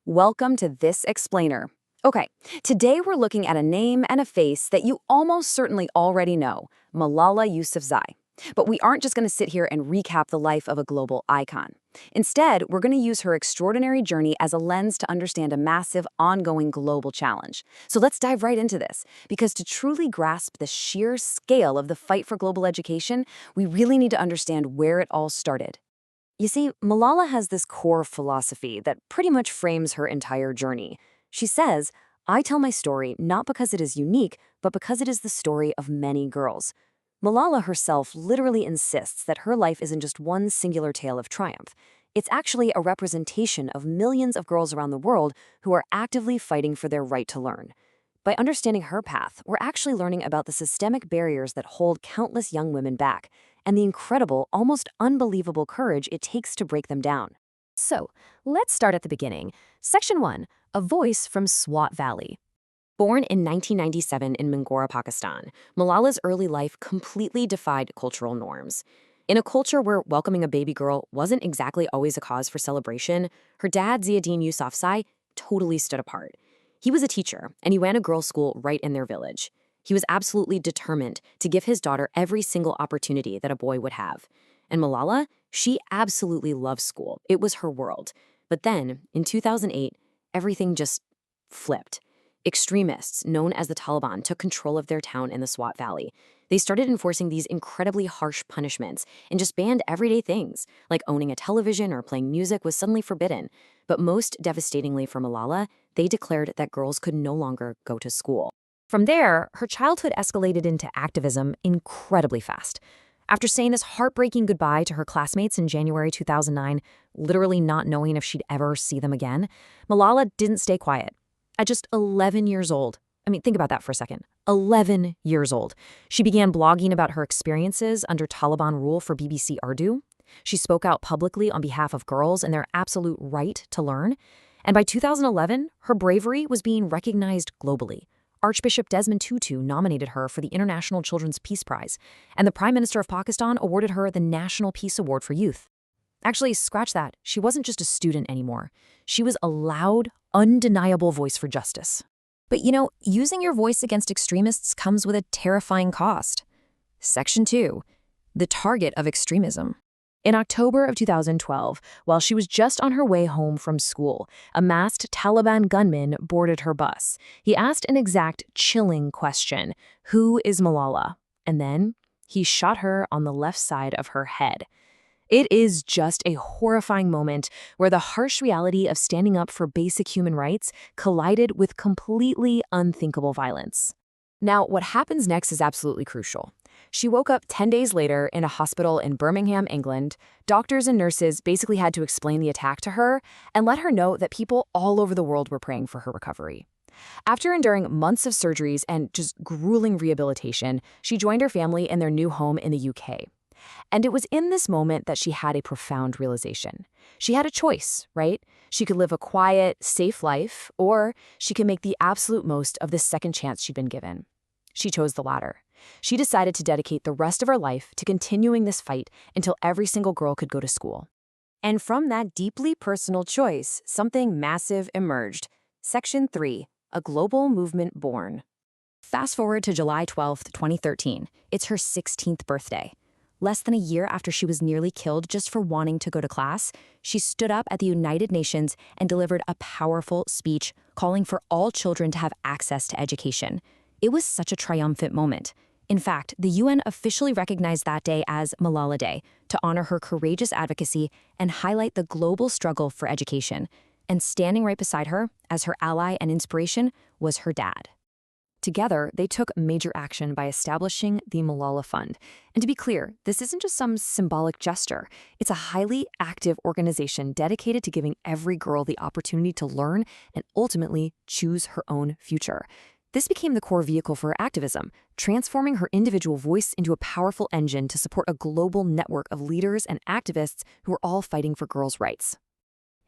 Welcome to This Explainer. Okay, today we're looking at a name and a face that you almost certainly already know, Malala Yousafzai. But we aren't just going to sit here and recap the life of a global icon. Instead, we're going to use her extraordinary journey as a lens to understand a massive, ongoing global challenge. So let's dive right into this, because to truly grasp the sheer scale of the fight for global education, we really need to understand where it all started. You see, Malala has this core philosophy that pretty much frames her entire journey. She says, I tell my story not because it is unique, but because it is the story of many girls. Malala herself literally insists that her life isn't just one singular tale of triumph. It's actually a representation of millions of girls around the world who are actively fighting for their right to learn. By understanding her path, we're actually learning about the systemic barriers that hold countless young women back, and the incredible, almost unbelievable courage it takes to break them down. So, let's start at the beginning. Section 1, A Voice from Swat Valley. Born in 1997 in Mingora, Pakistan, Malala's early life completely defied cultural norms. In a culture where welcoming a baby girl wasn't exactly always a cause for celebration, her dad, Ziauddin Yousafzai, totally stood apart. He was a teacher, and he ran a girls' school right in their village. He was absolutely determined to give his daughter every single opportunity that a boy would have. And Malala, she absolutely loved school. It was her world. But then, in 2008, everything just flipped. Extremists, known as the Taliban, took control of their town in the Swat Valley. They started enforcing these incredibly harsh punishments and just banned everyday things, like owning a television or playing music was suddenly forbidden. But most devastatingly for Malala, they declared that girls could no longer go to school. From there, her childhood escalated into activism incredibly fast. After saying this heartbreaking goodbye to her classmates in January 2009, literally not knowing if she'd ever see them again, Malala didn't stay quiet. At just 11 years old, think about that for a second, 11 years old, she began blogging about her experiences under Taliban rule for BBC Urdu. She spoke out publicly on behalf of girls and their absolute right to learn. And by 2011, her bravery was being recognized globally. Archbishop Desmond Tutu nominated her for the International Children's Peace Prize, and the Prime Minister of Pakistan awarded her the National Peace Award for Youth. Actually, scratch that. She wasn't just a student anymore. She was a loud, undeniable voice for justice. But using your voice against extremists comes with a terrifying cost. Section 2, The Target of Extremism. In October of 2012, while she was just on her way home from school, a masked Taliban gunman boarded her bus. He asked an exact chilling question, "Who is Malala?" And then he shot her on the left side of her head. It is just a horrifying moment where the harsh reality of standing up for basic human rights collided with completely unthinkable violence. Now, what happens next is absolutely crucial. She woke up 10 days later in a hospital in Birmingham, England. Doctors and nurses basically had to explain the attack to her and let her know that people all over the world were praying for her recovery. After enduring months of surgeries and just grueling rehabilitation, she joined her family in their new home in the UK. And it was in this moment that she had a profound realization. She had a choice, right? She could live a quiet, safe life, or she could make the absolute most of this second chance she'd been given. She chose the latter. She decided to dedicate the rest of her life to continuing this fight until every single girl could go to school. And from that deeply personal choice, something massive emerged. Section 3, A Global Movement Born. Fast forward to July 12th, 2013. It's her 16th birthday. Less than a year after she was nearly killed just for wanting to go to class, she stood up at the United Nations and delivered a powerful speech calling for all children to have access to education. It was such a triumphant moment. In fact, the UN officially recognized that day as Malala Day to honor her courageous advocacy and highlight the global struggle for education. And standing right beside her, as her ally and inspiration, was her dad. Together, they took major action by establishing the Malala Fund. And to be clear, this isn't just some symbolic gesture. It's a highly active organization dedicated to giving every girl the opportunity to learn and ultimately choose her own future. This became the core vehicle for her activism, transforming her individual voice into a powerful engine to support a global network of leaders and activists who are all fighting for girls' rights.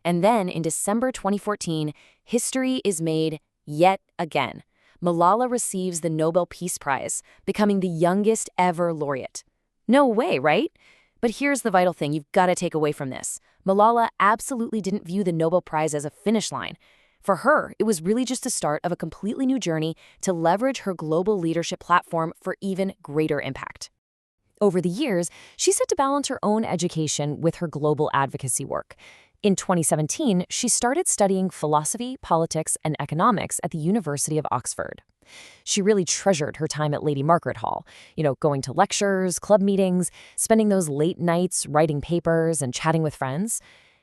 And then, in December 2014, history is made yet again. Malala receives the Nobel Peace Prize, becoming the youngest ever laureate. No way, right? But here's the vital thing you've got to take away from this. Malala absolutely didn't view the Nobel Prize as a finish line. For her, it was really just the start of a completely new journey to leverage her global leadership platform for even greater impact. Over the years, she set to balance her own education with her global advocacy work. In 2017, she started studying philosophy, politics, and economics at the University of Oxford. She really treasured her time at Lady Margaret Hall, going to lectures, club meetings, spending those late nights writing papers and chatting with friends.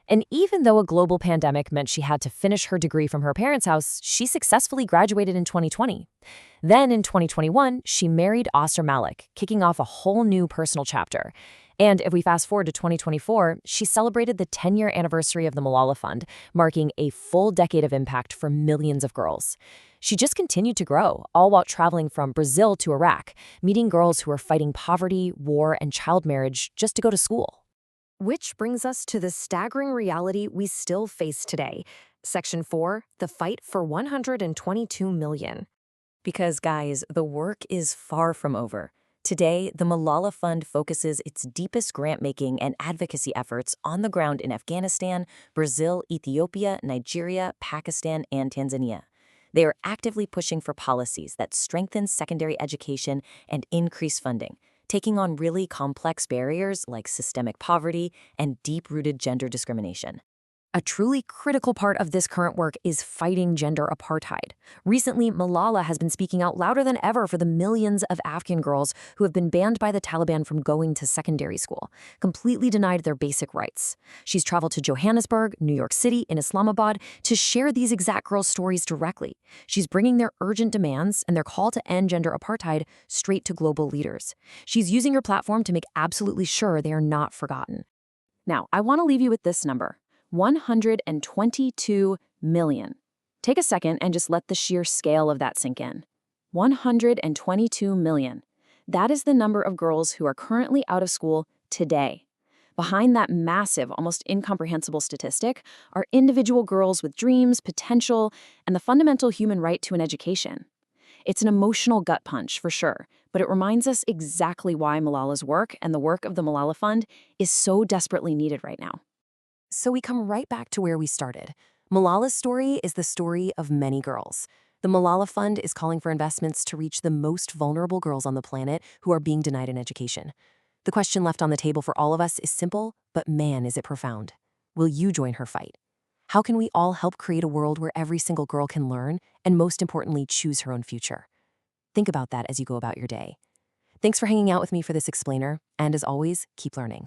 And even though a global pandemic meant she had to finish her degree from her parents' house, she successfully graduated in 2020. Then in 2021, she married Oscar Malik, kicking off a whole new personal chapter. And if we fast forward to 2024, she celebrated the 10-year anniversary of the Malala Fund, marking a full decade of impact for millions of girls. She just continued to grow, all while traveling from Brazil to Iraq, meeting girls who are fighting poverty, war, and child marriage just to go to school. Which brings us to the staggering reality we still face today. Section 4, the fight for 122 million. Because, guys, the work is far from over. Today, the Malala Fund focuses its deepest grant-making and advocacy efforts on the ground in Afghanistan, Brazil, Ethiopia, Nigeria, Pakistan, and Tanzania. They are actively pushing for policies that strengthen secondary education and increase funding, taking on really complex barriers like systemic poverty and deep-rooted gender discrimination. A truly critical part of this current work is fighting gender apartheid. Recently, Malala has been speaking out louder than ever for the millions of Afghan girls who have been banned by the Taliban from going to secondary school, completely denied their basic rights. She's traveled to Johannesburg, New York City, and Islamabad to share these exact girls' stories directly. She's bringing their urgent demands and their call to end gender apartheid straight to global leaders. She's using her platform to make absolutely sure they are not forgotten. Now, I want to leave you with this number. 122 million. Take a second and just let the sheer scale of that sink in. 122 million. That is the number of girls who are currently out of school today. Behind that massive, almost incomprehensible statistic are individual girls with dreams, potential, and the fundamental human right to an education. It's an emotional gut punch, for sure, but it reminds us exactly why Malala's work and the work of the Malala Fund is so desperately needed right now. So we come right back to where we started. Malala's story is the story of many girls. The Malala Fund is calling for investments to reach the most vulnerable girls on the planet who are being denied an education. The question left on the table for all of us is simple, but man, is it profound. Will you join her fight? How can we all help create a world where every single girl can learn and, most importantly, choose her own future? Think about that as you go about your day. Thanks for hanging out with me for this explainer, and as always, keep learning.